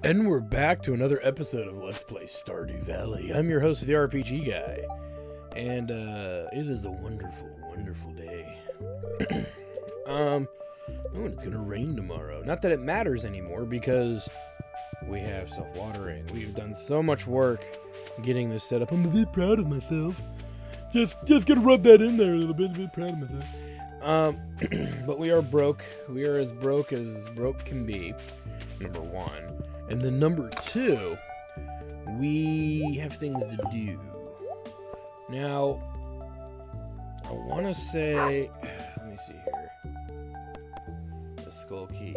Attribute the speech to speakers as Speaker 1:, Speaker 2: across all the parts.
Speaker 1: And we're back to another episode of Let's Play Stardew Valley. I'm your host, the RPG Guy. And, it is a wonderful, wonderful day. Oh, and it's gonna rain tomorrow. Not that it matters anymore, because we have self-watering. We've done so much work getting this set up. I'm a bit proud of myself. Just gonna rub that in there a little bit, proud of myself. But we are broke. We are as broke can be, number one. And then number two, we have things to do. Now, I want to say, let me see here. The skull key.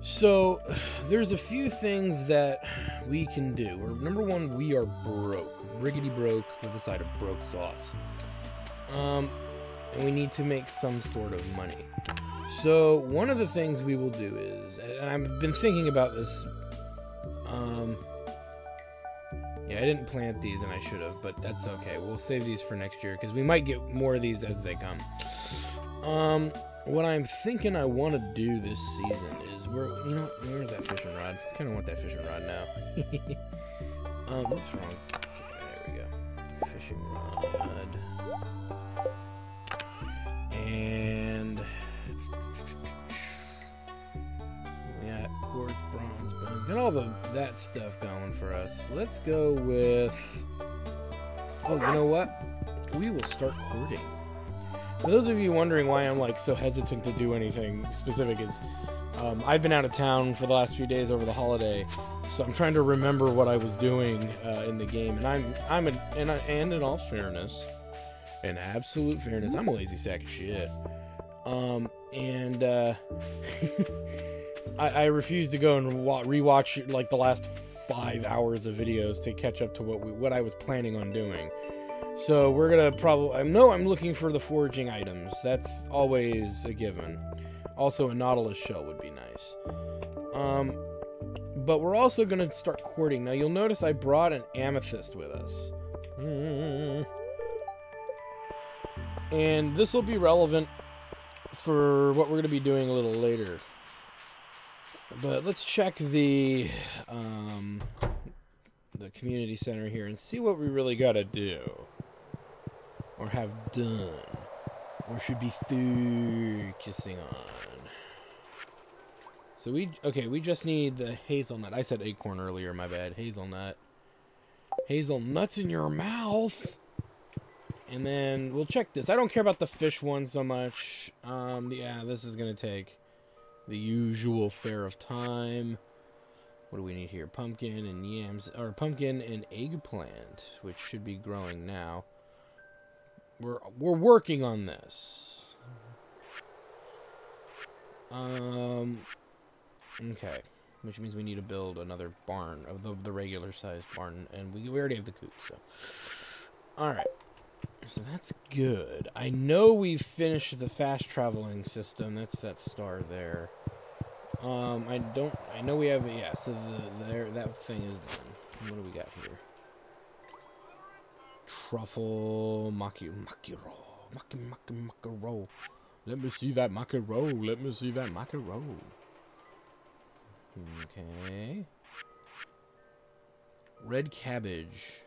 Speaker 1: So, there's a few things that we can do. Number one, we are broke. Riggedy broke with a side of broke sauce. And we need to make some sort of money. So, one of the things we will do is, and I've been thinking about this, yeah, I didn't plant these and I should have, but that's okay. We'll save these for next year, because we might get more of these as they come. What I'm thinking I want to do this season is, where's that fishing rod? I kind of want that fishing rod now. What's wrong? Okay, there we go. Fishing rod. And quartz, bronze, bone. Got all that stuff going for us. Let's go with... Oh, you know what? We will start hoarding. For those of you wondering why I'm like so hesitant to do anything specific is I've been out of town for the last few days over the holiday, so I'm trying to remember what I was doing in the game. And and in all fairness, in absolute fairness, I'm a lazy sack of shit. I refuse to go and rewatch like the last 5 hours of videos to catch up to what I was planning on doing. So we're gonna probably... I'm looking for the foraging items. That's always a given. Also, a nautilus shell would be nice. But we're also gonna start courting. Now you'll notice I brought an amethyst with us. And this will be relevant for what we're gonna be doing a little later. But let's check the community center here and see what we really gotta do. Or have done. Or should be focusing on. So we just need the hazelnut. I said acorn earlier, my bad. Hazelnut. Hazelnuts in your mouth! And then we'll check this. I don't care about the fish one so much. Yeah, this is gonna take the usual fare of time. What do we need here? Pumpkin and yams, or pumpkin and eggplant, which should be growing now. We're working on this. Okay, which means we need to build another barn of the regular sized barn, and we already have the coop. So, all right. So that's good. I know we've finished the fast traveling system. That's that star there. I know we have, yeah, so that thing is done. What do we got here? Truffle, mackerel. Let me see that mackerel. Okay. Red cabbage,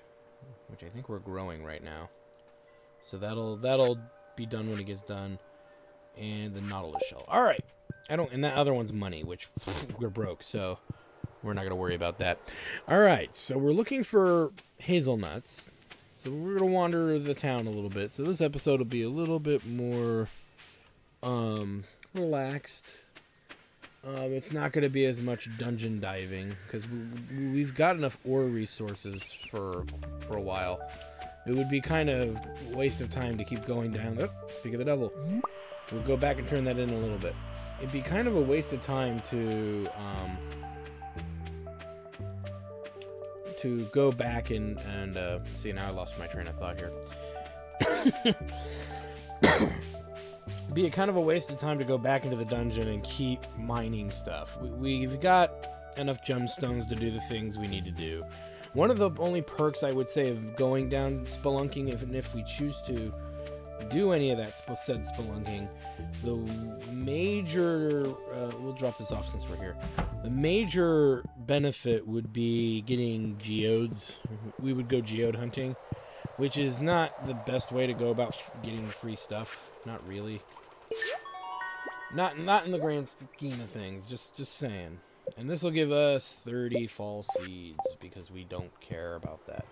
Speaker 1: which I think we're growing right now. So that'll be done when it gets done. And the nautilus shell. Alright. And that other one's money, which we're broke, so we're not gonna worry about that. Alright, so we're looking for hazelnuts. So we're gonna wander the town a little bit. So this episode will be a little bit more relaxed. It's not gonna be as much dungeon diving, because we've got enough ore resources for a while. It would be kind of a waste of time to keep going down. Oh, speak of the devil. We'll go back and turn that in a little bit. It'd be kind of a waste of time to go back and see, now I lost my train of thought here. It'd be a kind of a waste of time to go back into the dungeon and keep mining stuff. We've got enough gemstones to do the things we need to do. One of the only perks I would say of going down spelunking, if we choose to, do any of that said spelunking, the major, we'll drop this off since we're here. The major benefit would be getting geodes. We would go geode hunting, which is not the best way to go about getting free stuff. Not really. Not in the grand scheme of things. Just saying. And this will give us 30 fall seeds because we don't care about that.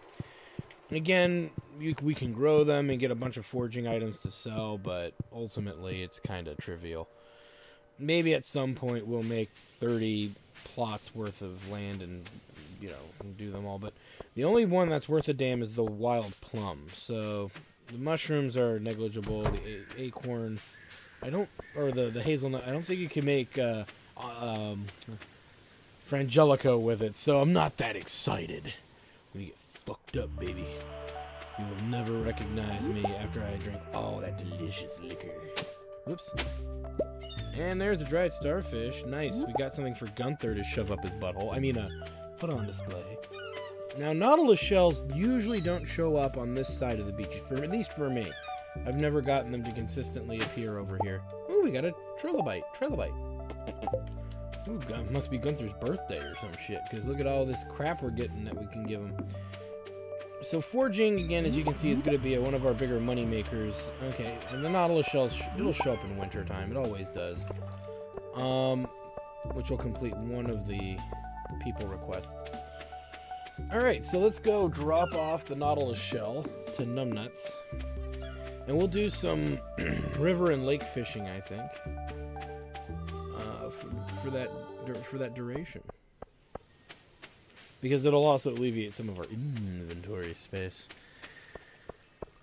Speaker 1: Again, we can grow them and get a bunch of foraging items to sell, but ultimately it's kind of trivial. Maybe at some point we'll make 30 plots worth of land and, you know, do them all. But the only one that's worth a damn is the wild plum. So the mushrooms are negligible. The acorn, or the hazelnut, I don't think you can make frangelico with it. So I'm not that excited. When you get fucked up, baby. You will never recognize me after I drink all that delicious liquor. Whoops. And there's a dried starfish. Nice. We got something for Gunther to shove up his butthole. I mean, put on display. Now, nautilus shells usually don't show up on this side of the beach, at least for me. I've never gotten them to consistently appear over here. Ooh, we got a trilobite. Ooh, must be Gunther's birthday or some shit, because look at all this crap we're getting that we can give him. So foraging, again, as you can see, is going to be one of our bigger money makers. Okay, and the nautilus shells, it'll show up in winter time. It always does. Which will complete one of the people requests. Alright, so let's go drop off the nautilus shell to Numbnuts. And we'll do some river and lake fishing, I think. For that duration. Because it'll also alleviate some of our inventory space.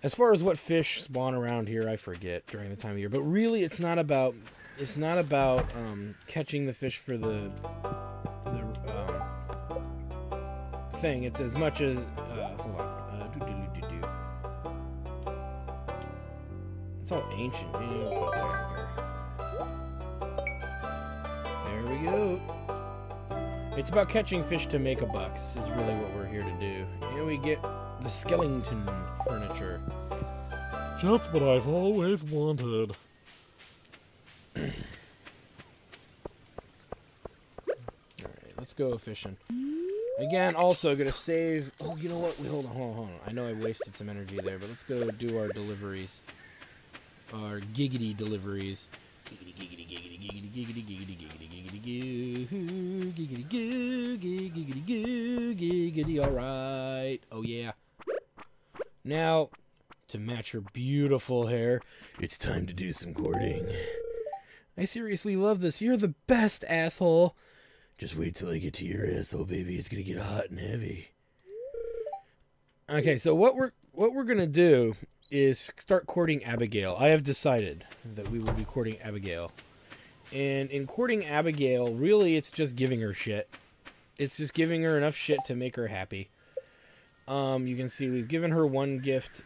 Speaker 1: As far as what fish spawn around here, I forget during the time of year. But really, it's not about catching the fish for the thing. It's as much as hold on. It's all ancient. There we go. It's about catching fish to make a buck. This is really what we're here to do. And we get the skeleton furniture. Just what I've always wanted. Alright, let's go fishing. Again, also gonna save... Oh, you know what? Wait, hold on. I know I wasted some energy there, but let's go do our deliveries. Our giggity deliveries. Giggity, giggity, giggity, giggity, giggity, giggity, giggity, giggity, giggity, giggity, giggity, giggity, giggity, alright. Oh, yeah. Now, to match her beautiful hair, it's time to do some courting. I seriously love this. You're the best, asshole. Just wait till I get to your asshole, baby. It's gonna get hot and heavy. Okay, so what we're gonna do is start courting Abigail. I have decided that we will be courting Abigail. And in courting Abigail, really it's just giving her shit. It's just giving her enough shit to make her happy. You can see we've given her one gift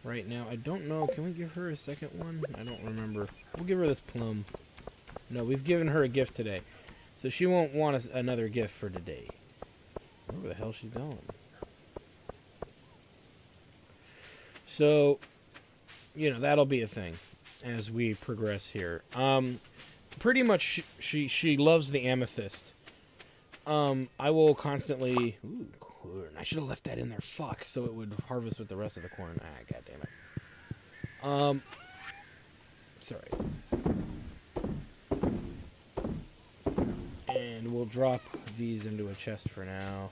Speaker 1: right now. I don't know. Can we give her a second one? I don't remember. We'll give her this plum. No, we've given her a gift today. So she won't want another gift for today. Where the hell she's going? So, you know, that'll be a thing as we progress here. Pretty much she loves the amethyst. I will constantly... Ooh, corn. I should have left that in there. Fuck. So it would harvest with the rest of the corn. Ah, goddammit. Sorry. And we'll drop these into a chest for now.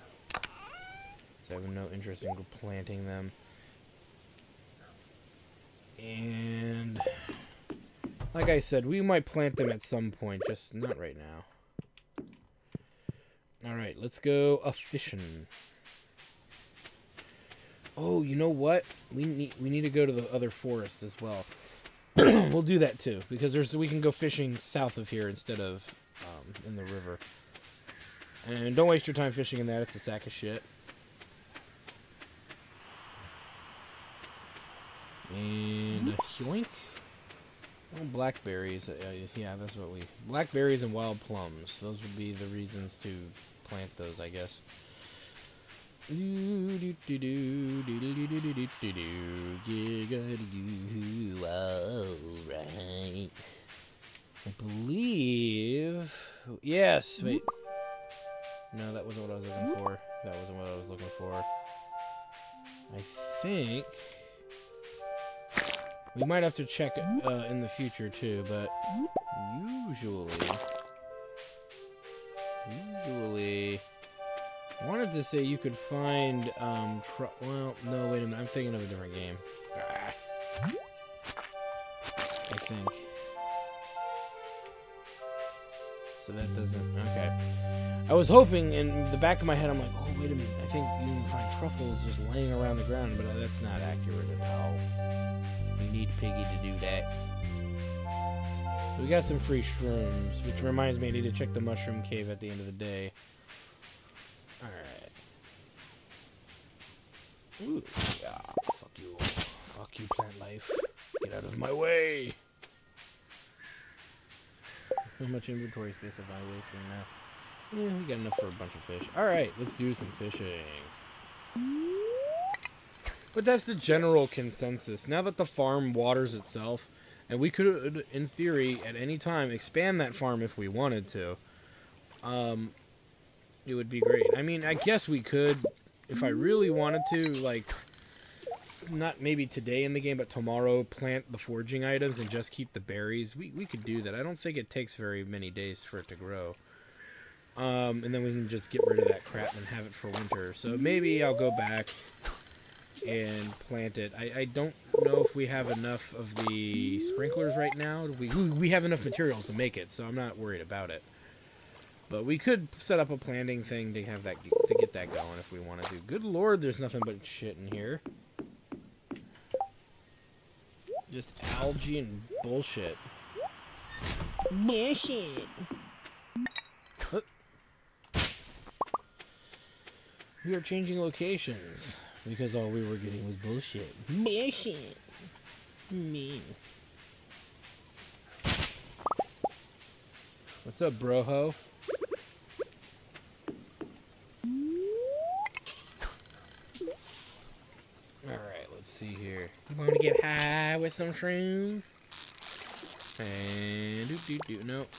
Speaker 1: So I have no interest in planting them. And like I said, we might plant them at some point, just not right now. Alright, let's go a-fishing. Oh, you know what? We need to go to the other forest as well. We'll do that too, because we can go fishing south of here instead of in the river. And don't waste your time fishing in that, it's a sack of shit. And a yoink. Oh, blackberries. Yeah, that's what we... Blackberries and wild plums. Those would be the reasons to plant those, I guess. Alright. I believe... Yes, wait. No, that wasn't what I was looking for. That wasn't what I was looking for. I think... We might have to check it in the future, too, but... Usually... I wanted to say you could find, well, no, wait a minute, I'm thinking of a different game. I think. So that doesn't, okay. I was hoping, in the back of my head, I'm like, oh, wait a minute, I think you can find truffles just laying around the ground, but that's not accurate at all. You need Piggy to do that. So we got some free shrooms, which reminds me I need to check the mushroom cave at the end of the day. Alright. Ooh, yeah, fuck you. Fuck you, plant life. Get out of my way! How much inventory space am I wasting now? Yeah, we got enough for a bunch of fish. Alright, let's do some fishing. But that's the general consensus. Now that the farm waters itself, and we could, in theory, at any time, expand that farm if we wanted to. It would be great. I mean, I guess we could, if I really wanted to, like, not maybe today in the game, but tomorrow, plant the foraging items and just keep the berries. We could do that. I don't think it takes very many days for it to grow. And then we can just get rid of that crap and have it for winter. So maybe I'll go back and plant it. I don't know if we have enough of the sprinklers right now. We have enough materials to make it, so I'm not worried about it. But we could set up a planting thing to have that to get that going if we want to do. Good lord, there's nothing but shit in here. Just algae and bullshit. Bullshit. We are changing locations because all we were getting was bullshit. Bullshit. Me. What's up, broho? Alright, let's see here. You want to get high with some shrooms? And do. Nope.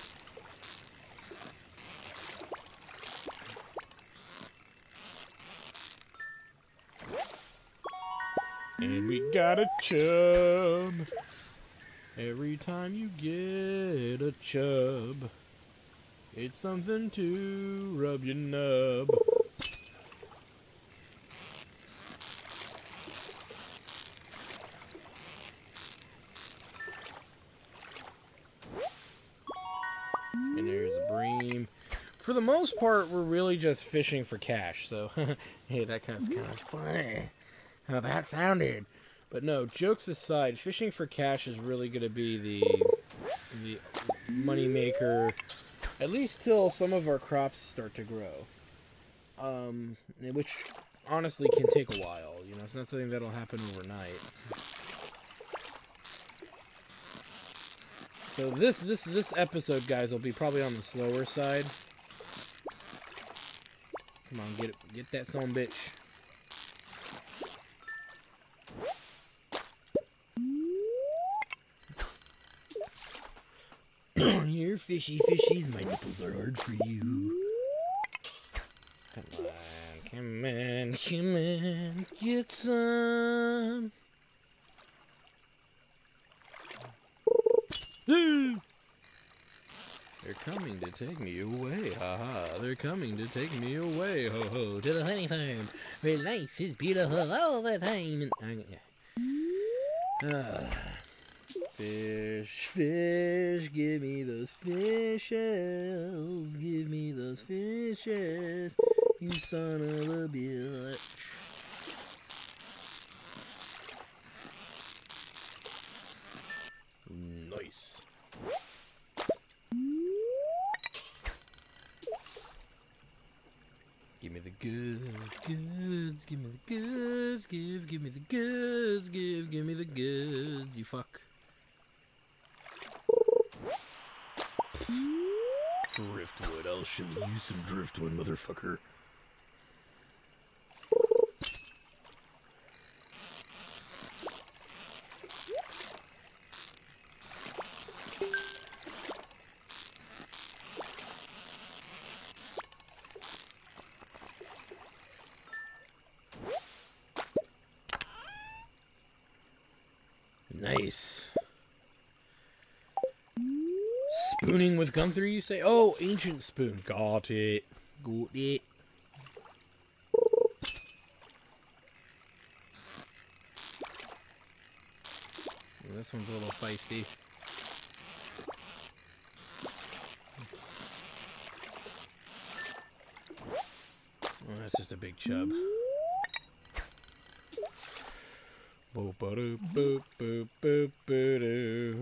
Speaker 1: And we got a chub. Every time you get a chub, it's something to rub your nub. And there's a bream. For the most part, we're really just fishing for cash, so hey, that kind of funny how that sounded. But no, jokes aside, fishing for cash is really going to be the money maker, at least till some of our crops start to grow. Which honestly can take a while. You know, it's not something that'll happen overnight. So this episode, guys, will be probably on the slower side. Come on, get that son of a bitch. You're fishies, my nipples are hard for you. Come on, get some. They're coming to take me away, haha. They're coming to take me away, ho ho, to the honey farm, where life is beautiful all the time. Fish, give me those fishes, give me those fishes, you son of a bitch. Nice. Give me the goods, give me the goods, give me the goods, give me the goods, you fuck. Driftwood, I'll show you some driftwood, motherfucker. Nice. Spooning with Gunther, you say? Oh, ancient spoon. Got it. Got it. This one's a little feisty. Oh, that's just a big chub. Boop boop boop boop boop doo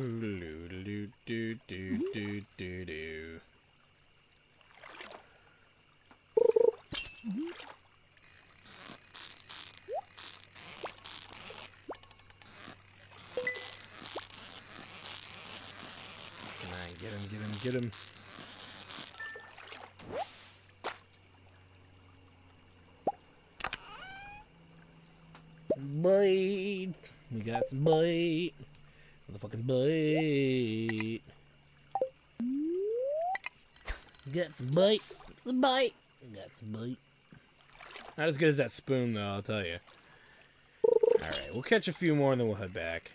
Speaker 1: doo doo doo doo doo doo. Get him. Bite. We got some bite. Motherfucking bite. Got some bite. Some bite. Got some bite. Not as good as that spoon, though, I'll tell you. Alright, we'll catch a few more and then we'll head back.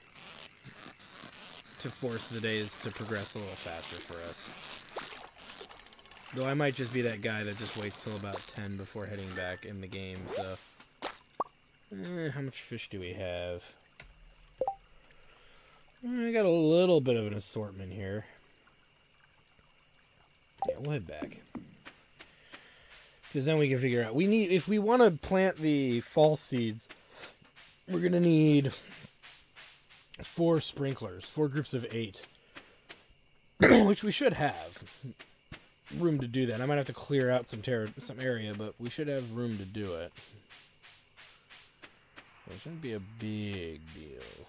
Speaker 1: To force the days to progress a little faster for us. Though I might just be that guy that just waits till about 10 before heading back in the game, so... how much fish do we have? I got a little bit of an assortment here. Yeah, we'll head back. Because then we can figure out... if we want to plant the fall seeds, we're going to need... 4 sprinklers, 4 groups of 8, which we should have room to do that. I might have to clear out some area, but we should have room to do it. It shouldn't be a big deal.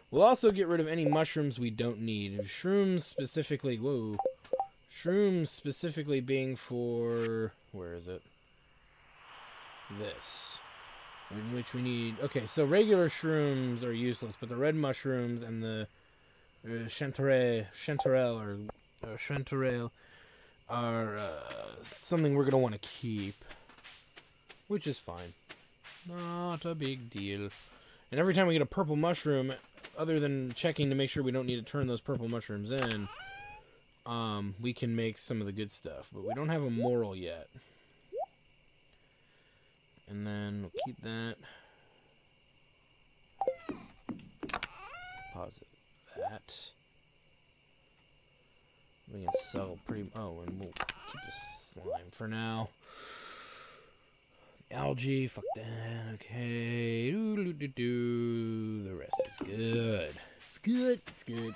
Speaker 1: We'll also get rid of any mushrooms we don't need. Shrooms specifically, whoa. Shrooms specifically being for, where is it? This. In which we need... Okay, so regular shrooms are useless, but the red mushrooms and the chanterelle are something we're going to want to keep. Which is fine. Not a big deal. And every time we get a purple mushroom, other than checking to make sure we don't need to turn those purple mushrooms in, we can make some of the good stuff. But we don't have a moral yet. And then we'll keep that. Deposit that. We can sell pretty... Oh, and we'll keep the slime for now. Algae, fuck that. Okay. The rest is good. It's good. It's good.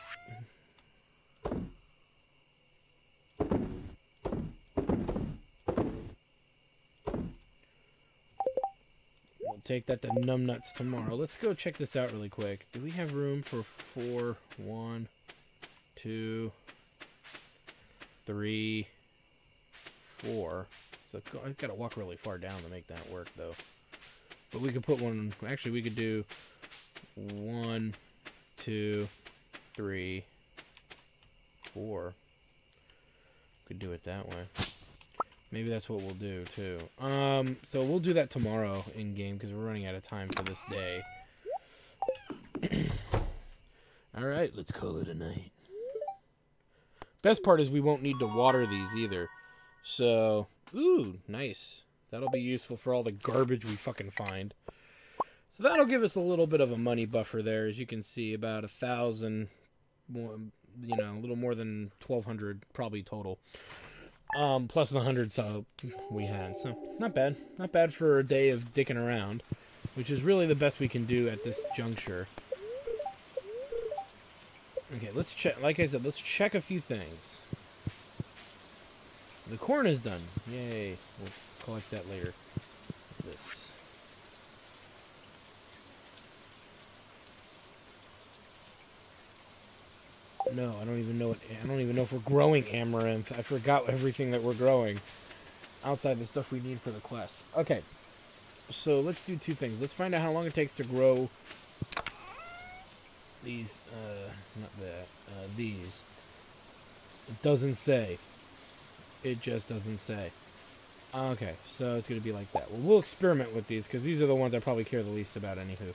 Speaker 1: Take that to numbnuts tomorrow. Let's go check this out really quick. Do we have room for 4? 1, 2, 3, 4. So I've got to walk really far down to make that work, though. But we could put one... Actually, we could do 1, 2, 3, 4. Could do it that way. Maybe that's what we'll do, too. So we'll do that tomorrow in-game, because we're running out of time for this day. Alright, let's call it a night. Best part is we won't need to water these either. So, ooh, nice. That'll be useful for all the garbage we fucking find. So that'll give us a little bit of a money buffer there. As you can see, about 1,000, you know, a little more than 1,200 probably total. Plus the 100 we had. So, not bad. Not bad for a day of dicking around. Which is really the best we can do at this juncture. Okay, let's check. Like I said, let's check a few things. The corn is done. Yay. We'll collect that later. What's this? No, I don't even know if we're growing amaranth. I forgot everything that we're growing outside the stuff we need for the quest. Okay. So let's do two things. Let's find out how long it takes to grow these these. It doesn't say. It just doesn't say. Okay, so it's going to be like that. Well, we'll experiment with these, because these are the ones I probably care the least about, anywho.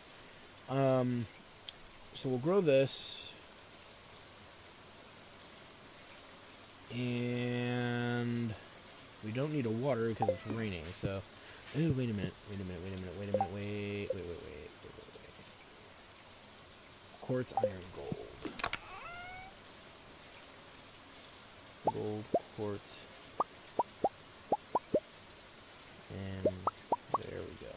Speaker 1: So we'll grow this. And we don't need a water because it's raining, so... Ooh, wait a minute. Wait. Quartz, iron, gold. Gold, quartz. And there we go.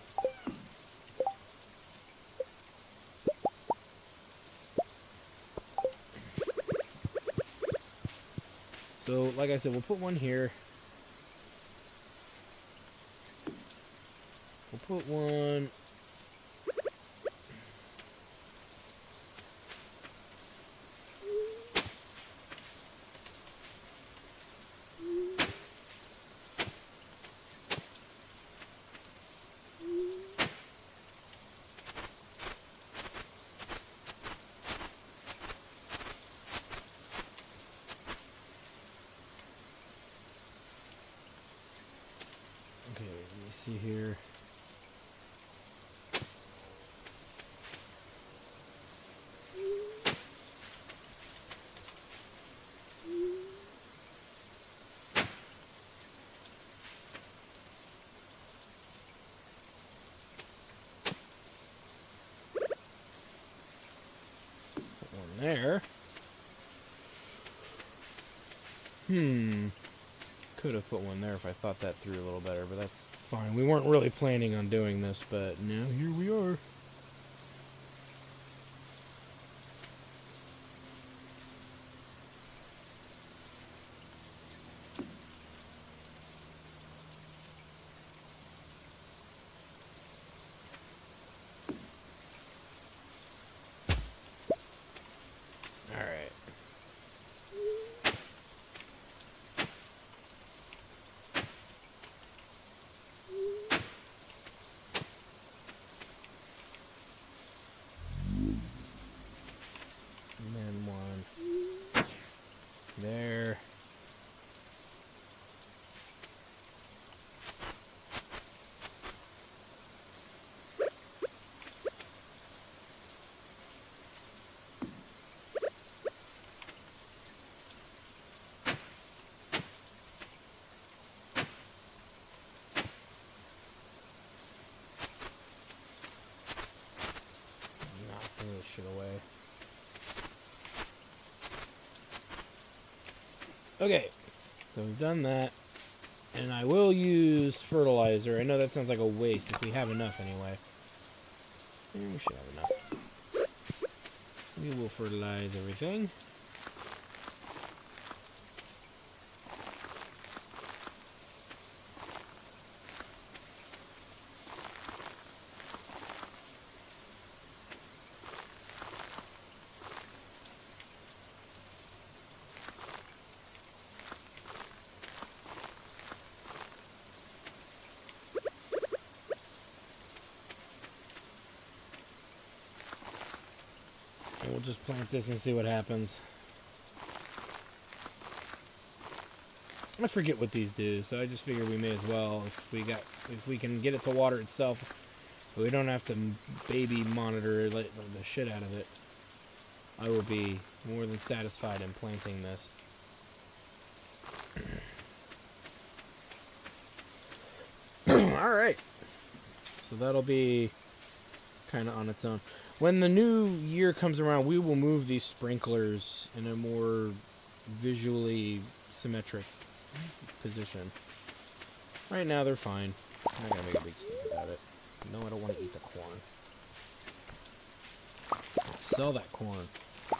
Speaker 1: So, like I said, we'll put one here. We'll put one... Okay, let me see here. Put one there. Could have put one there if I thought that through a little better, but that's fine. We weren't really planning on doing this, but now here we are. Alright. And then one there. Knock some of this shit away. Okay, so we've done that, and I will use fertilizer. I know that sounds like a waste if we have enough anyway. We should have enough. We will fertilize everything. And we'll just plant this and see what happens. I forget what these do, so I just figure we may as well if we can get it to water itself. We don't have to baby monitor the shit out of it. I will be more than satisfied in planting this. Alright. So that'll be kind of on its own. When the new year comes around, we will move these sprinklers in a more visually symmetric position. Right now, they're fine. I'm not going to make a big stink about it. No, I don't want to eat the corn. Sell that corn. I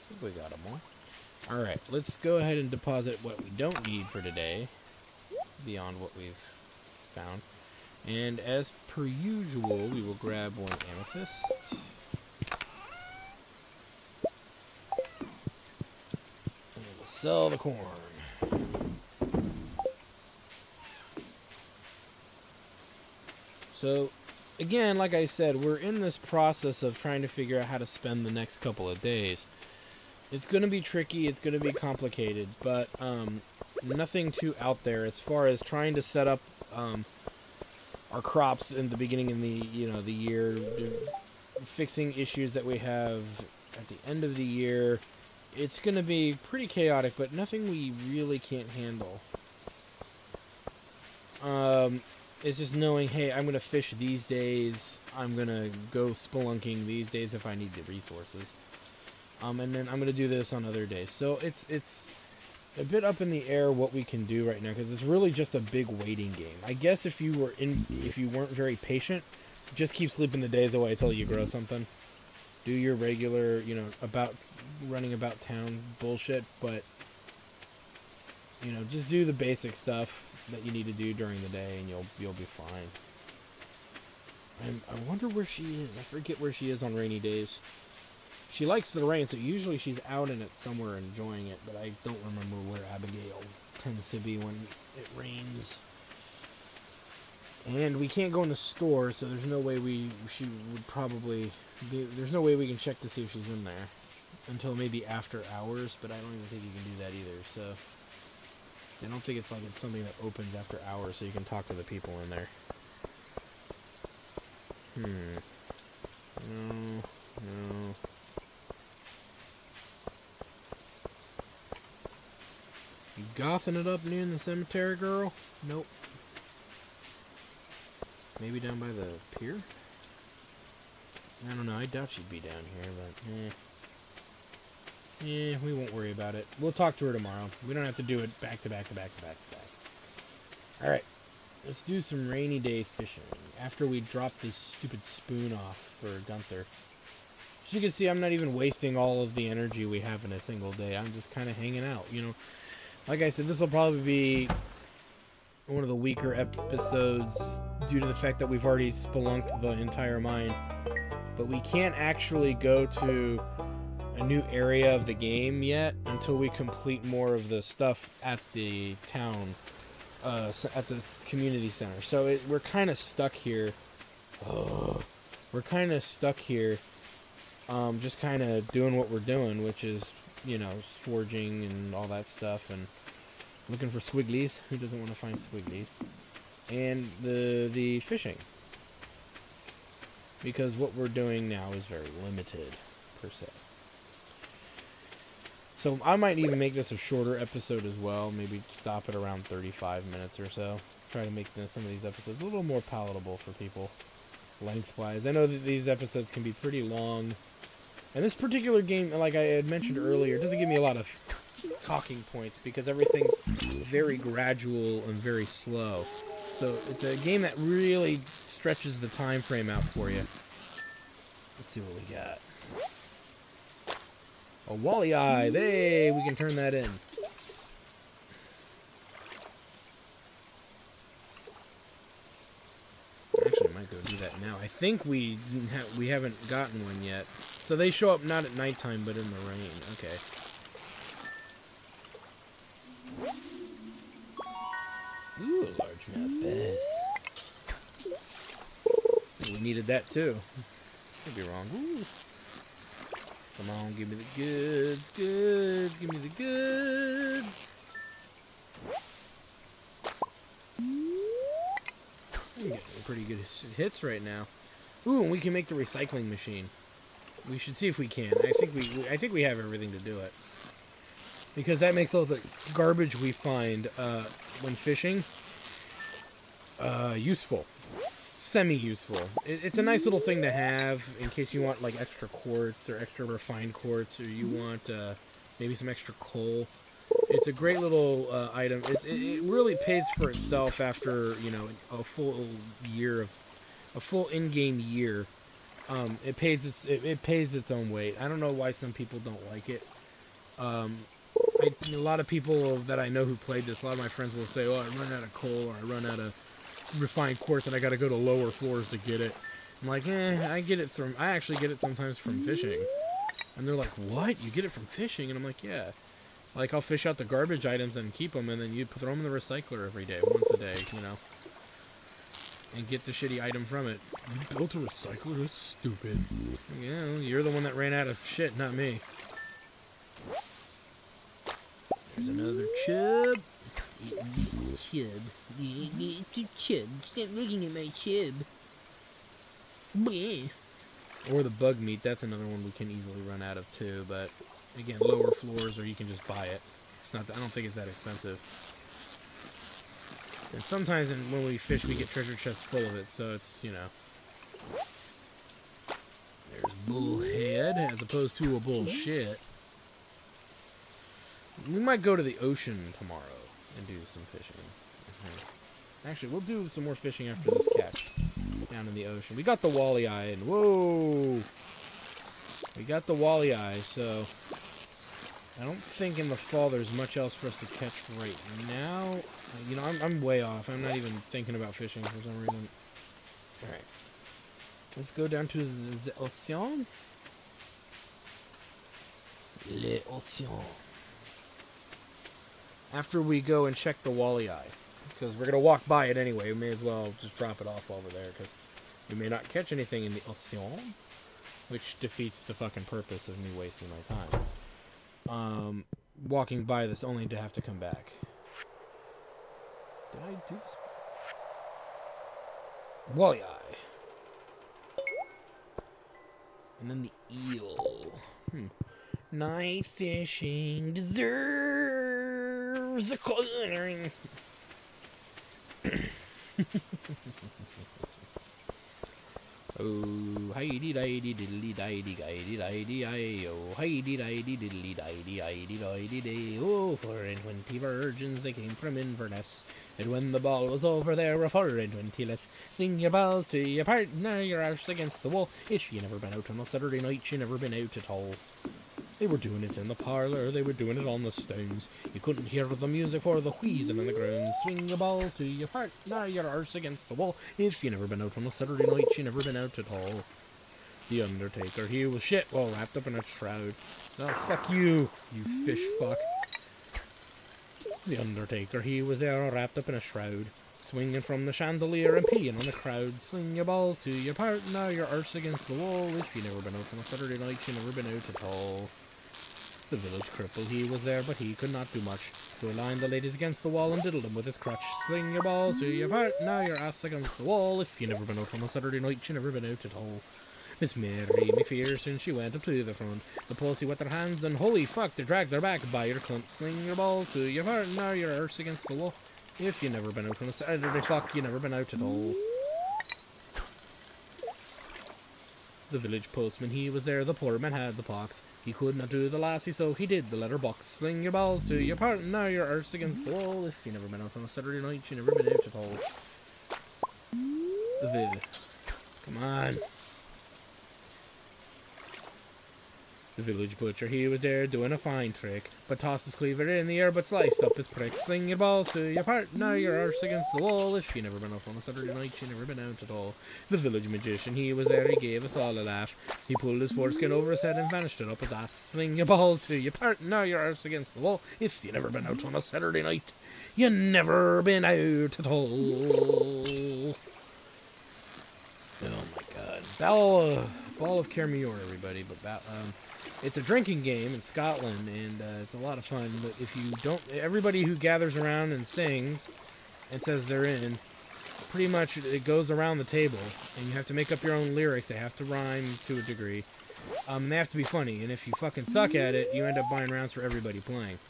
Speaker 1: think we got them all. Alright, let's go ahead and deposit what we don't need for today, beyond what we've found. And as per usual, we will grab one amethyst. And we'll sell the corn. So, again, like I said, we're in this process of trying to figure out how to spend the next couple of days. It's going to be tricky, it's going to be complicated, but nothing too out there as far as trying to set up our crops in the beginning of the year, fixing issues that we have at the end of the year. It's going to be pretty chaotic, but nothing we really can't handle. It's just knowing, hey, I'm going to fish these days. I'm going to go spelunking these days if I need the resources. And then I'm going to do this on other days. So it's a bit up in the air what we can do right now, because it's really just a big waiting game. I guess if you weren't very patient, just keep sleeping the days away until you grow something. Do your regular, running about town bullshit, but just do the basic stuff that you need to do during the day, and you'll be fine. I wonder where she is. I forget where she is on rainy days. She likes the rain, so usually she's out in it somewhere enjoying it, but I don't remember where Abigail tends to be when it rains. And we can't go in the store, so there's no way there's no way we can check to see if she's in there until maybe after hours, but I don't even think you can do that either, so I don't think it's something that opens after hours so you can talk to the people in there. No. You gothing it up near the cemetery, girl? Nope. Maybe down by the pier? I don't know. I doubt she'd be down here, but we won't worry about it. We'll talk to her tomorrow. We don't have to do it back to back to back to back to back. Alright. Let's do some rainy day fishing after we drop this stupid spoon off for Gunther. As you can see, I'm not even wasting all of the energy we have in a single day. I'm just kind of hanging out, Like I said, this will probably be one of the weaker episodes due to the fact that we've already spelunked the entire mine. But we can't actually go to a new area of the game yet until we complete more of the stuff at the town, at the community center. So we're kind of stuck here. We're kind of stuck here, just kind of doing what we're doing, which is, forging and all that stuff, and looking for squigglies. Who doesn't want to find squigglies? And the fishing. Because what we're doing now is very limited, per se. So I might even make this a shorter episode as well. Maybe stop at around 35 minutes or so. Try to make some of these episodes a little more palatable for people, lengthwise. I know that these episodes can be pretty long. And this particular game, like I had mentioned earlier, doesn't give me a lot of talking points because everything's very gradual and very slow. So it's a game that really stretches the time frame out for you. Let's see what we got. A wally eye. Hey, we can turn that in. Actually, I might go do that now. I think we haven't gotten one yet. So they show up not at nighttime, but in the rain. Okay. Ooh, a largemouth bass. We needed that too. Could be wrong. Ooh. Come on, give me the goods, give me the goods. I'm getting pretty good hits right now. Ooh, and we can make the recycling machine. We should see if we can. I think we have everything to do it. Because that makes all the garbage we find when fishing useful. Semi-useful. It's a nice little thing to have in case you want like extra quartz or extra refined quartz, or you want maybe some extra coal. It's a great little item. It really pays for itself after a full in-game year. It pays its own weight. I don't know why some people don't like it. A lot of people that I know who played this, a lot of my friends will say, "Oh, I run out of coal, or I run out of refined quartz, and I got to go to lower floors to get it." I'm like, I actually get it sometimes from fishing. And they're like, "What? You get it from fishing?" And I'm like, "Yeah." Like, I'll fish out the garbage items and keep them, and then you throw them in the recycler every day, once a day, and get the shitty item from it. You built a recycler? That's stupid. Yeah, you're the one that ran out of shit, not me. There's another chub. Chub. It's a chub. Stop looking at my chub. Bleh. Or the bug meat, that's another one we can easily run out of too, but again, lower floors or you can just buy it. It's not, I don't think it's that expensive. And sometimes when we fish we get treasure chests full of it, so it's, you know. There's bullhead as opposed to a bullshit. We might go to the ocean tomorrow and do some fishing. Actually, we'll do some more fishing after this catch down in the ocean. We got the walleye eye, and whoa! We got the walleye eye, so I don't think in the fall there's much else for us to catch right now. You know, I'm way off. I'm not even thinking about fishing for some reason. Alright. Let's go down to the ocean. Le ocean. After we go and check the walleye eye. Because we're going to walk by it anyway. We may as well just drop it off while we're there. Because we may not catch anything in the ocean. Which defeats the fucking purpose of me wasting my time. Walking by this only to have to come back. Did I do this? Walleye eye. And then the eel. Night fishing deserves a coloring. Oh, hi-dee di-dee diddly di-dee di-dee di-dee I-oh, hi-dee di-dee diddly di-dee I-dee di-dee day. Oh, 420 virgins, they came from Inverness. And when the ball was over, there were 420 less. Sing your balls to your partner, your arse against the wall. If you never been out on a Saturday night, you never been out at all. They were doing it in the parlour, they were doing it on the stones. You couldn't hear the music for the wheezing and the groans. Swing your balls to your partner, your arse against the wall. If you never been out on a Saturday night, you never been out at all. The Undertaker, he was shit while wrapped up in a shroud. So fuck you, you fish fuck. The Undertaker, he was there wrapped up in a shroud. Swinging from the chandelier and peeing on the crowd. Sling your balls to your partner, your arse against the wall. If you never been out on a Saturday night, you never been out at all. The village cripple, he was there, but he could not do much. So he lined the ladies against the wall and diddled them with his crutch. Sling your balls to your partner, your ass against the wall. If you never been out on a Saturday night, you never been out at all. Miss Mary McPherson, she went up to the front. The pussy with her hands, and holy fuck, they dragged her back by her cunt. Sling your balls to your partner, your arse against the wall. If you never been out on a Saturday, fuck, you never been out at all. The village postman, he was there, the poor man had the pox. He could not do the lassie, so he did the letterbox. Sling your balls to your partner, your arse against the wall. If you never been out on a Saturday night, you never been out at all. The vid. Come on. The village butcher, he was there doing a fine trick, but tossed his cleaver in the air, but sliced up his prick. Sling your balls to your partner, your arse against the wall. If you never been out on a Saturday night, you never been out at all. The village magician, he was there, he gave us all a laugh. He pulled his foreskin over his head and vanished it up his ass. Sling your balls to your partner, your arse against the wall. If you never been out on a Saturday night, you never been out at all. Oh my god. Ball of Kermior, everybody, but it's a drinking game in Scotland, and it's a lot of fun, but if you don't... Everybody who gathers around and sings and says they're in, pretty much it goes around the table, and you have to make up your own lyrics. They have to rhyme to a degree. They have to be funny, and if you fucking suck at it, you end up buying rounds for everybody playing.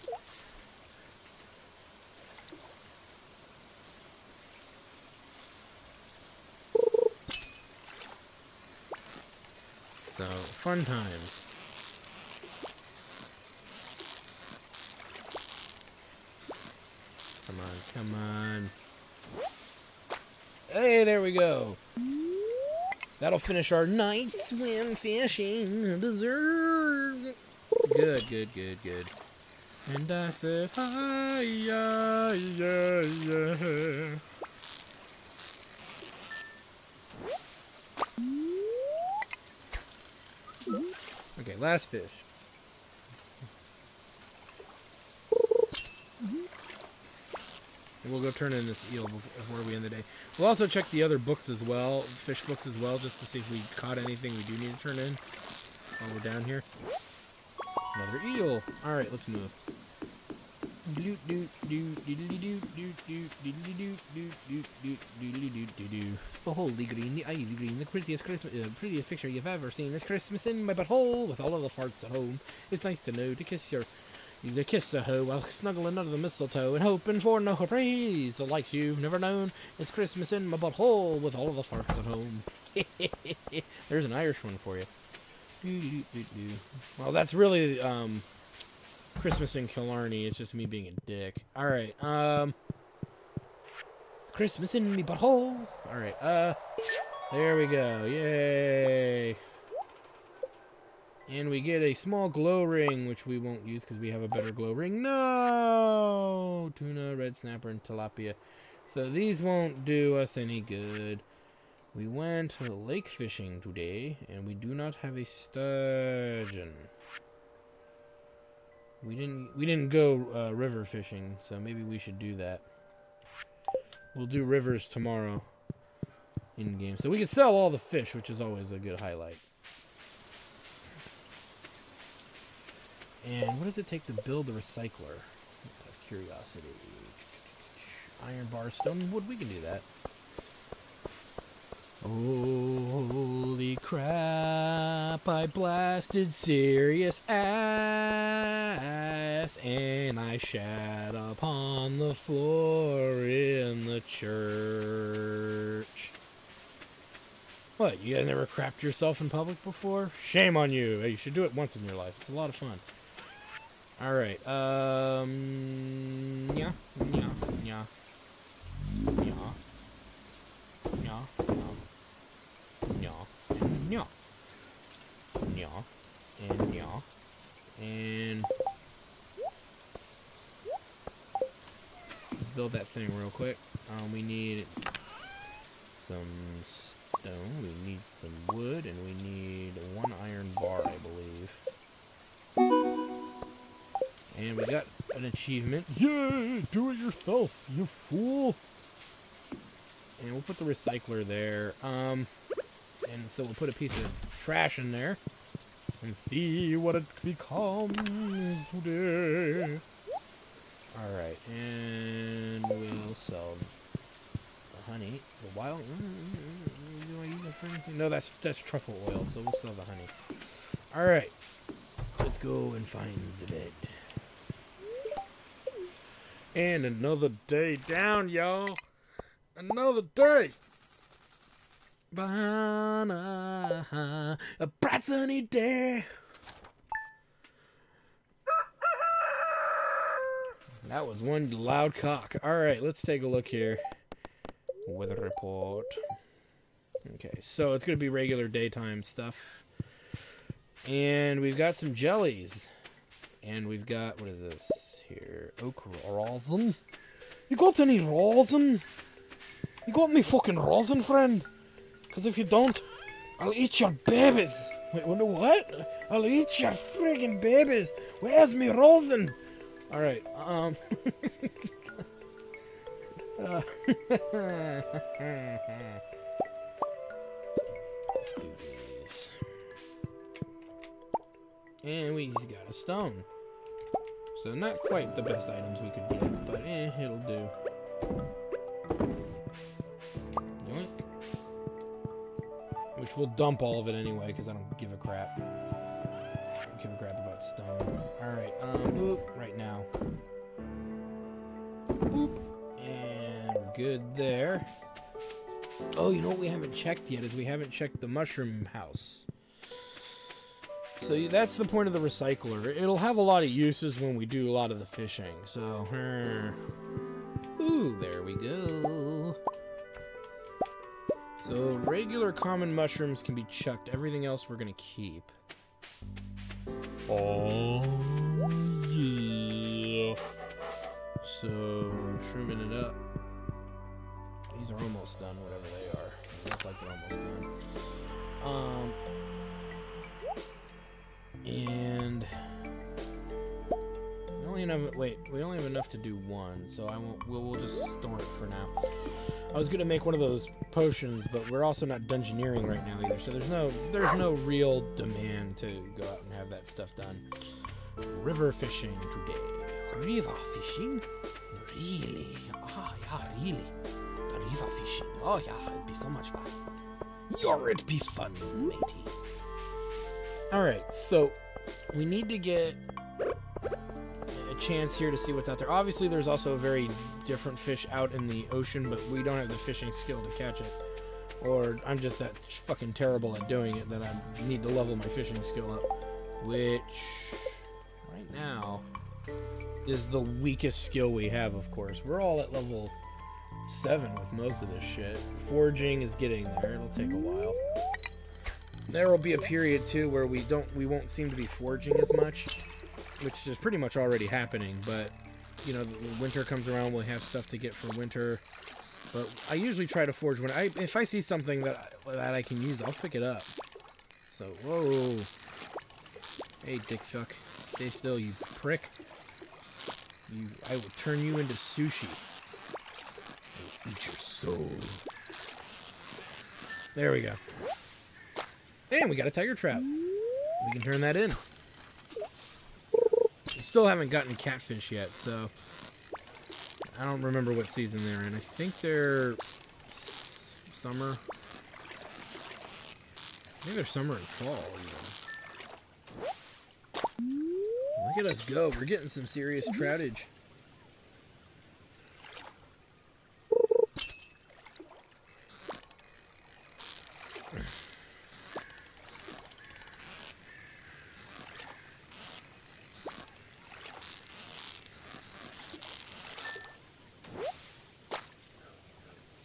Speaker 1: So, fun times. Come on, come on. Hey, there we go. That'll finish our night swim fishing dessert. Good, good, good, good. And I said, hi, yeah, yeah, yeah. Okay, last fish. And we'll go turn in this eel before we end the day. We'll also check the other books as well, fish books as well, just to see if we caught anything we do need to turn in while we're down here. Another eel. Alright, let's move. The holy green, the ivy green, the prettiest prettiest picture you've ever seen. It's Christmas in my butthole with all of the farts at home. It's nice to know to kiss the hoe while snuggling under the mistletoe and hoping for no praise, the likes you've never known. It's Christmas in my butthole with all of the farts at home. There's an Irish one for you. Well, that's really Christmas in Killarney. It's just me being a dick. All right. It's Christmas in me butthole. All right. There we go. Yay. And we get a small glow ring, which we won't use because we have a better glow ring. No! Tuna, red snapper, and tilapia. So these won't do us any good. We went lake fishing today, and we do not have a sturgeon. We didn't go river fishing, so maybe we should do that. We'll do rivers tomorrow in game, so we can sell all the fish, which is always a good highlight. And what does it take to build the recycler? Out of curiosity. Iron bar, stone wood, we can do that. Holy crap, I blasted serious ass, and I shat upon the floor in the church. What, you guys never crapped yourself in public before? Shame on you. Hey, you should do it once in your life. It's a lot of fun. Alright, yeah, yeah, yeah, yeah, yeah, yeah, and yeah, yeah, and yeah, and let's build that thing real quick. We need some stone, we need some wood, and we need 1 iron bar, I believe. And we got an achievement. Yay! Do it yourself, you fool! And we'll put the recycler there. And so we'll put a piece of trash in there. And see what it becomes today. Alright, and we'll sell the honey. The wild... do I use it for anything? No, that's truffle oil, so we'll sell the honey. Alright. Let's go and find the bed. And another day down, y'all. Another day. A bright sunny day. That was one loud cock. Alright, let's take a look here. Weather report. Okay, so it's going to be regular daytime stuff. And we've got some jellies. And we've got, what is this here? Oak rosin? You got any rosin? You got me fucking rosin, friend? Because if you don't, I'll eat your babies. Wait, what? I'll eat your friggin' babies. Where's me rosin? Alright, let's do these. And we got a stone. So not quite the best items we could get, but it'll do. Yoink. Which we'll dump all of it anyway, because I don't give a crap. I don't give a crap about stone. Alright, boop, right now. Boop. And we're good there. Oh, you know what we haven't checked yet is we haven't checked the mushroom house. So that's the point of the recycler. It'll have a lot of uses when we do a lot of the fishing. So, ooh, there we go. So regular common mushrooms can be chucked. Everything else we're gonna keep. Oh yeah. So trimming it up. These are almost done, whatever they are. They look like they're almost done. And we only have enough to do one, so we'll just store it for now. I was gonna make one of those potions, but we're also not dungeoneering right now either, so there's no real demand to go out and have that stuff done. River fishing today. River fishing? Really? Ah, yeah, really. The river fishing. Oh, yeah, it'd be so much fun. It'd be fun, matey. Alright, so we need to get a chance here to see what's out there. Obviously, there's also a very different fish out in the ocean, but we don't have the fishing skill to catch it. Or I'm just that fucking terrible at doing it that I need to level my fishing skill up. Which, right now, is the weakest skill we have, of course. We're all at level 7 with most of this shit. Foraging is getting there. It'll take a while. There will be a period, too, where we won't seem to be foraging as much, which is pretty much already happening, but, you know, when winter comes around, we'll have stuff to get for winter. But I usually try to forage when if I see something that I can use, I'll pick it up. So, whoa. Hey, dick fuck. Stay still, you prick. I will turn you into sushi. I will eat your soul. There we go. And we got a tiger trap. We can turn that in. We still haven't gotten catfish yet, so I don't remember what season they're in. I think they're summer. I think they're summer and fall, even. Look at us go. We're getting some serious troutage.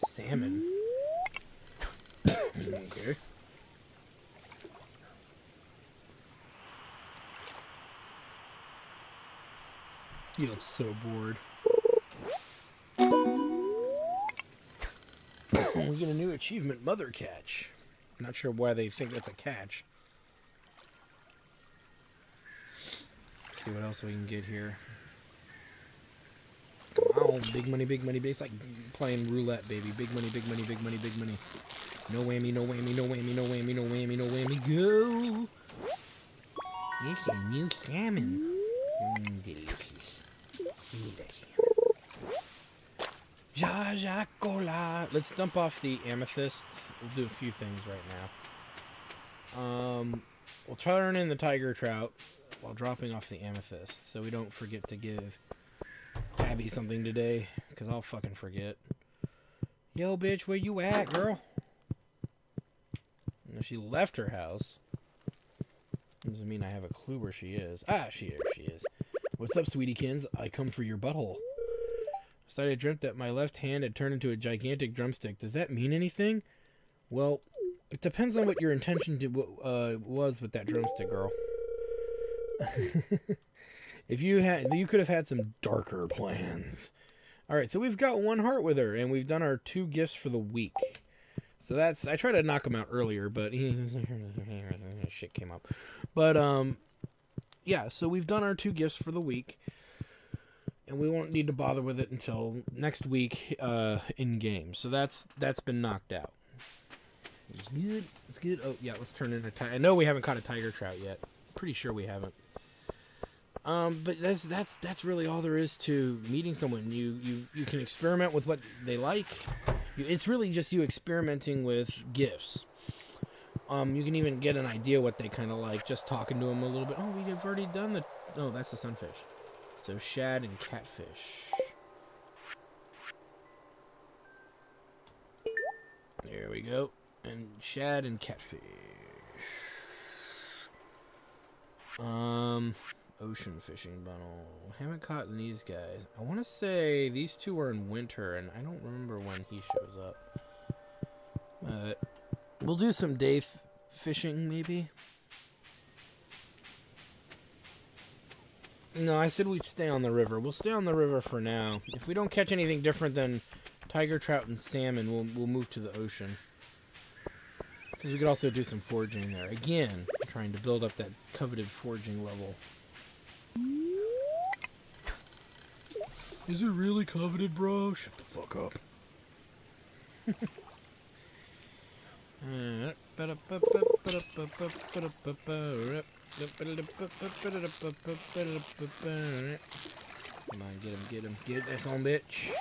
Speaker 1: Salmon. Okay. You look so bored. We get a new achievement, mother catch. Not sure why they think that's a catch. See what else we can get here. Come on, big money, big money. It's like playing roulette, baby. Big money, big money, big money, big money. No whammy, no whammy, no whammy, no whammy, no whammy, no whammy. Go! It's a new salmon. Delicious. Jajacola. Let's dump off the amethyst. We'll do a few things right now. We'll turn in the tiger trout while dropping off the amethyst, so we don't forget to give Abby something today, because I'll fucking forget. Yo, bitch, where you at, girl? No, she left her house. Doesn't mean I have a clue where she is. Ah, she is. What's up, sweetiekins? I come for your butthole. Last night I dreamt that my left hand had turned into a gigantic drumstick. Does that mean anything? Well, it depends on what your intention was with that drumstick, girl. If you could have had some darker plans. All right, so we've got 1 heart with her, and we've done our 2 gifts for the week. So that's, I tried to knock him out earlier, but shit came up. But yeah, so we've done our 2 gifts for the week, and we won't need to bother with it until next week in game. So that's been knocked out. It's good. It's good. Oh yeah, let's turn in a tiger. I know we haven't caught a tiger trout yet. Pretty sure we haven't. But that's really all there is to meeting someone. You can experiment with what they like. It's really just you experimenting with gifts. You can even get an idea what they kind of like just talking to them a little bit. Oh, we've already done the... Oh, that's the sunfish. So shad and catfish. There we go. And shad and catfish. Ocean fishing bundle. Haven't caught these guys. I want to say these 2 are in winter, and I don't remember when he shows up. We'll do some day fishing, maybe. No, I said we'd stay on the river. We'll stay on the river for now. If we don't catch anything different than tiger trout and salmon, we'll move to the ocean. Because we could also do some foraging there. Again, trying to build up that coveted foraging level. Is it really coveted, bro? Shut the fuck up. Come on, get him, get him. Get this on, bitch.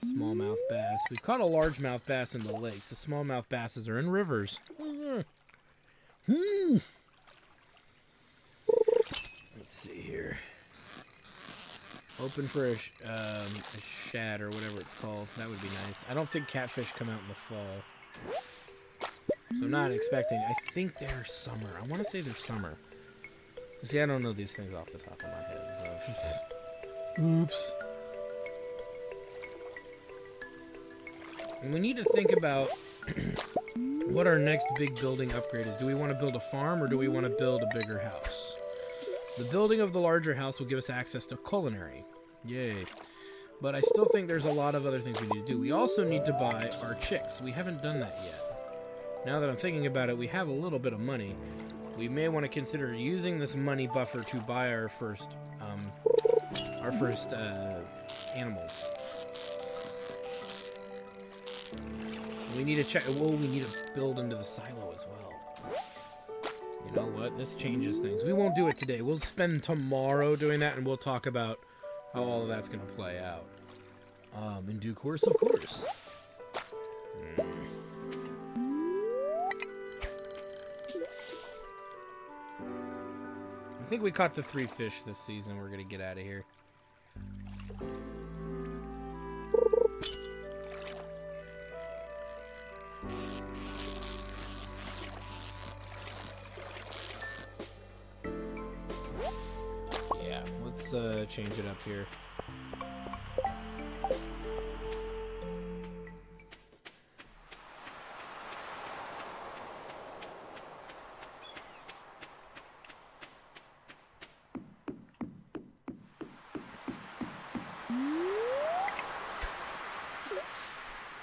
Speaker 1: Smallmouth bass. We've caught a largemouth bass in the lakes. The smallmouth basses are in rivers. Let's see here. Open for a shad or whatever it's called. That would be nice. I don't think catfish come out in the fall. So I'm not expecting. I think they're summer. I want to say they're summer. See, I don't know these things off the top of my head. So. Oops. And we need to think about what our next big building upgrade is. Do we want to build a farm or do we want to build a bigger house? The building of the larger house will give us access to culinary. Yay. But I still think there's a lot of other things we need to do. We also need to buy our chicks. We haven't done that yet. Now that I'm thinking about it, we have a little bit of money. We may want to consider using this money buffer to buy our first animals. We need to check. Well, we need to build into the silo as well. You know what? This changes things. We won't do it today. We'll spend tomorrow doing that, and we'll talk about how all of that's going to play out. In due course, of course. I think we caught the 3 fish this season. We're going to get out of here. Change it up here.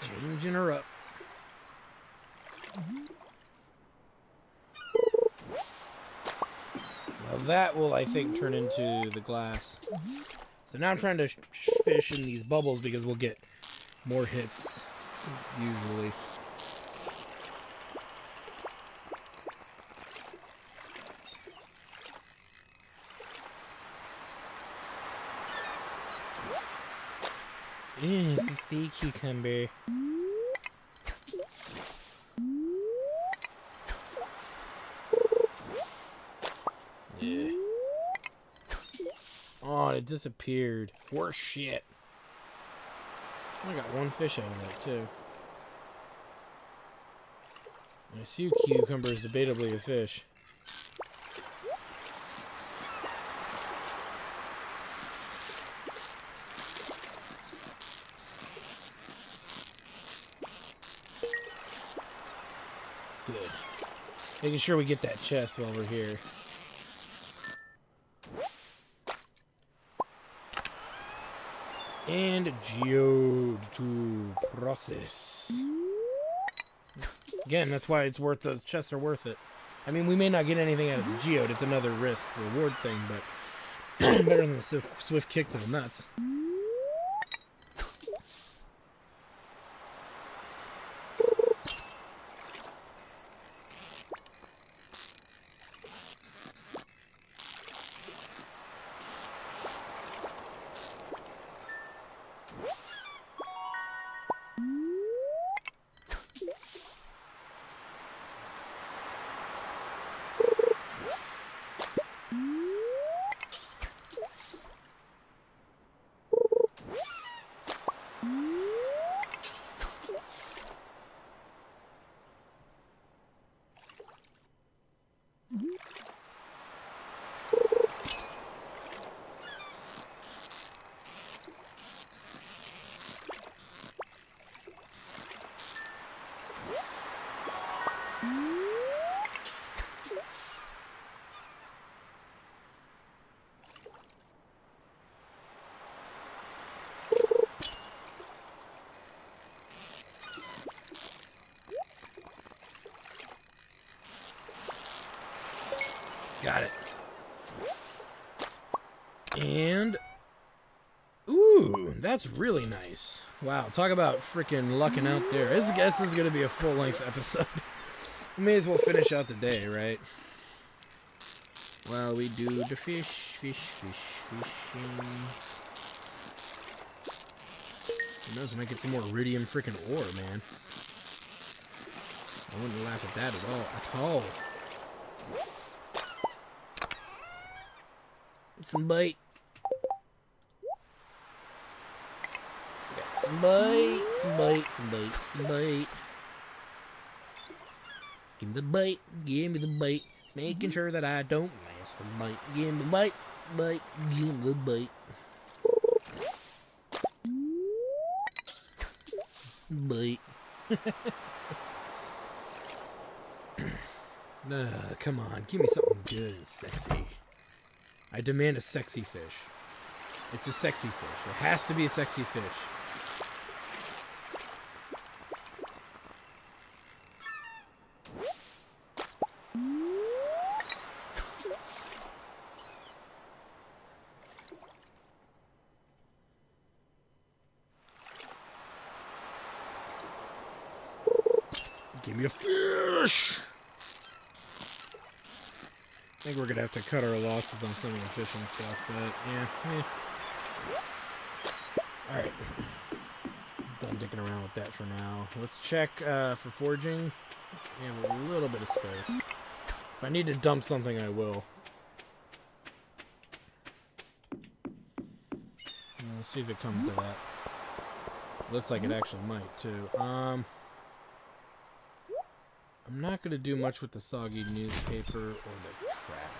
Speaker 1: Changing her up. Well, that will, I think, turn into the glass. So now I'm trying to fish in these bubbles because we'll get more hits, usually. Ew, it's a sea cucumber. Yeah. Oh, it disappeared. Worse shit. I got 1 fish out of that, too. And a sea cucumber is debatably a fish. Good. Making sure we get that chest while we're here. And geode to process. Again, that's why it's worth, those chests are worth it. I mean, we may not get anything out of the geode. It's another risk reward thing, but better than the swift kick to the nuts. Got it. And... ooh, that's really nice. Wow, talk about freaking lucking out there. I guess this is going to be a full-length episode. We may as well finish out the day, right? Well, we do the fish, fish, fish. Fishing. Who knows, I might get some more iridium freaking ore, man. I wouldn't laugh at that at all. Some bait. Got some bait, some bait, some bait, some bait. Give me the bait, give me the bait. Making sure that I don't miss the bait. Give me the bait, bait, give me the bait. Bait. Come on, give me something good and sexy. I demand a sexy fish. It's a sexy fish. It has to be a sexy fish. Give me a fish! I think we're gonna have to cut our losses on some of the fishing stuff, but yeah. Alright. Done dicking around with that for now. Let's check for forging. We have a little bit of space. If I need to dump something, I will. Let's see if it comes to that. Looks like it actually might, too. I'm not going to do much with the soggy newspaper or the trap.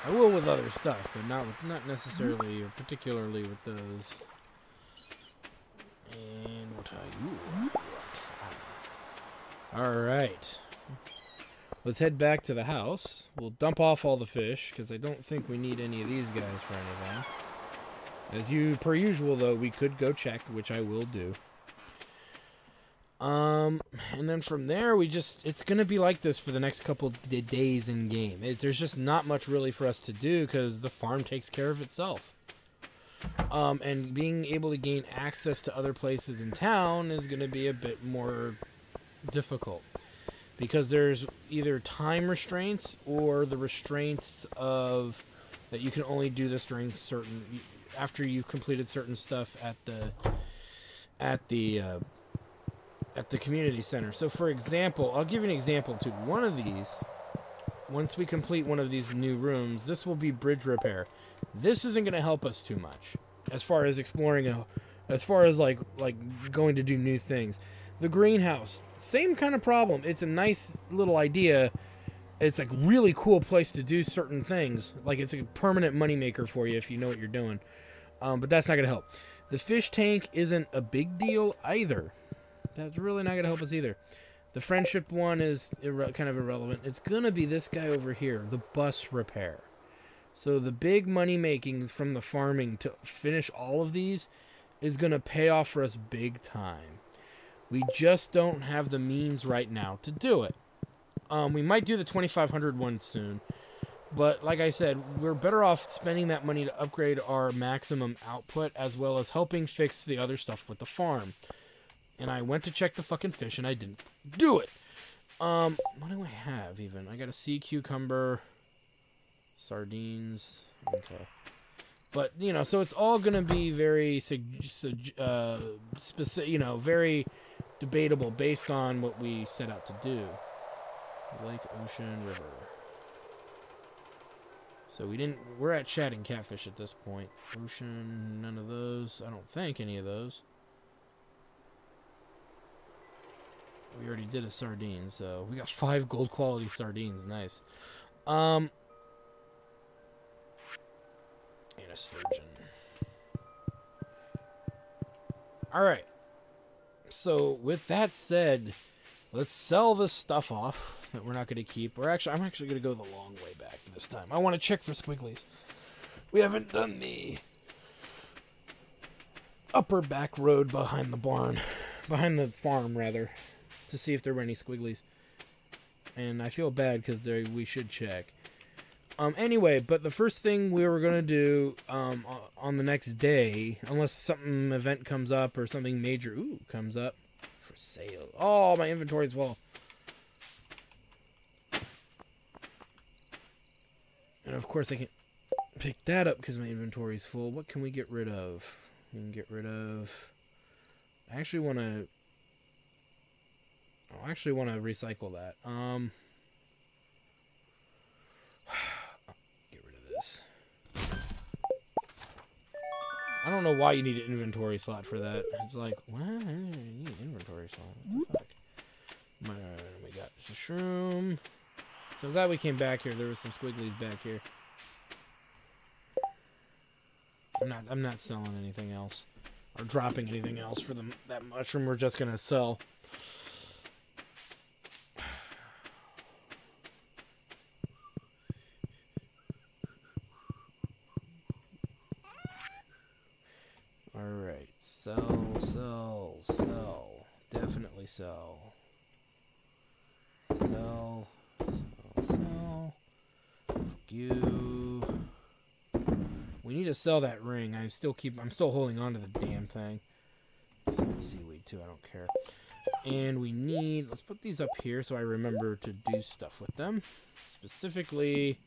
Speaker 1: I will with other stuff, but not necessarily or particularly with those. And we'll tell you. Alright. Let's head back to the house. We'll dump off all the fish, because I don't think we need any of these guys for anything. Per usual, though, we could go check, which I will do. And then from there, it's going to be like this for the next couple days in game. There's just not much really for us to do because the farm takes care of itself. And being able to gain access to other places in town is going to be a bit more difficult because there's either time restraints or the restraints of that you can only do this during after you've completed certain stuff at the community center. So for example, I'll give you an example too. One of these, once we complete one of these new rooms, this will be bridge repair. This isn't going to help us too much as far as exploring, as far as like going to do new things. The greenhouse, same kind of problem. It's a nice little idea. It's a really cool place to do certain things. Like it's a permanent moneymaker for you if you know what you're doing. But that's not going to help. The fish tank isn't a big deal either. That's really not going to help us either. The friendship one is kind of irrelevant. It's going to be this guy over here, the bus repair. So the big money makings from the farming to finish all of these is going to pay off for us big time. We just don't have the means right now to do it. We might do the 2500 one soon. But like I said, we're better off spending that money to upgrade our maximum output as well as helping fix the other stuff with the farm. And I went to check the fucking fish, and I didn't do it. What do I have, even? I got a sea cucumber, sardines. Okay. But, you know, so it's all going to be very, specific, you know, very debatable based on what we set out to do. Lake, ocean, river. So we're at shad and catfish at this point. Ocean, none of those. I don't think any of those. We already did a sardine, so we got 5 gold quality sardines. Nice. And a sturgeon. Alright. So, with that said, let's sell this stuff off that we're not going to keep. I'm actually going to go the long way back this time. I want to check for squigglies. We haven't done the upper back road behind the barn. Behind the farm, rather. To see if there were any squigglies. And I feel bad because we should check. Anyway, but the first thing we were going to do on the next day, unless something event comes up or something major comes up for sale. Oh, my inventory's full. And of course I can pick that up because my inventory is full. What can we get rid of? We can get rid of... I actually want to recycle that. Get rid of this. I don't know why you need an inventory slot for that. It's like, what? You need an inventory slot. What the fuck? We got the shroom. So I'm glad we came back here. There was some squigglies back here. I'm not selling anything else. Or dropping anything else for that mushroom we're just gonna sell. Alright, sell. Definitely sell. Sell. You. We need to sell that ring. I'm still holding on to the damn thing. Sell the seaweed too, I don't care. And we need, let's put these up here so I remember to do stuff with them. Specifically,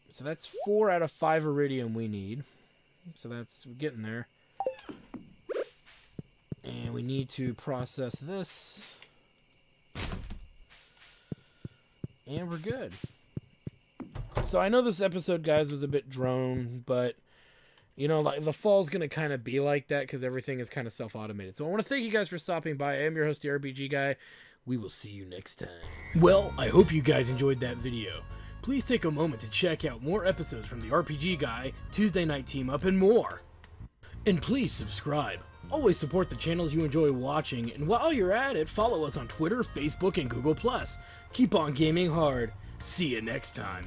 Speaker 1: so that's 4 out of 5 iridium we need. So that's, we're getting there. And we need to process this. And we're good. So I know this episode, guys, was a bit drone, but, you know, like the fall's going to kind of be like that because everything is kind of self-automated. So I want to thank you guys for stopping by. I am your host, the RPG Guy. We will see you next time. Well, I hope you guys enjoyed that video. Please take a moment to check out more episodes from the RPG Guy, Tuesday Night Team Up, and more. And please subscribe. Always support the channels you enjoy watching, and while you're at it, follow us on Twitter, Facebook, and Google+. Keep on gaming hard. See you next time.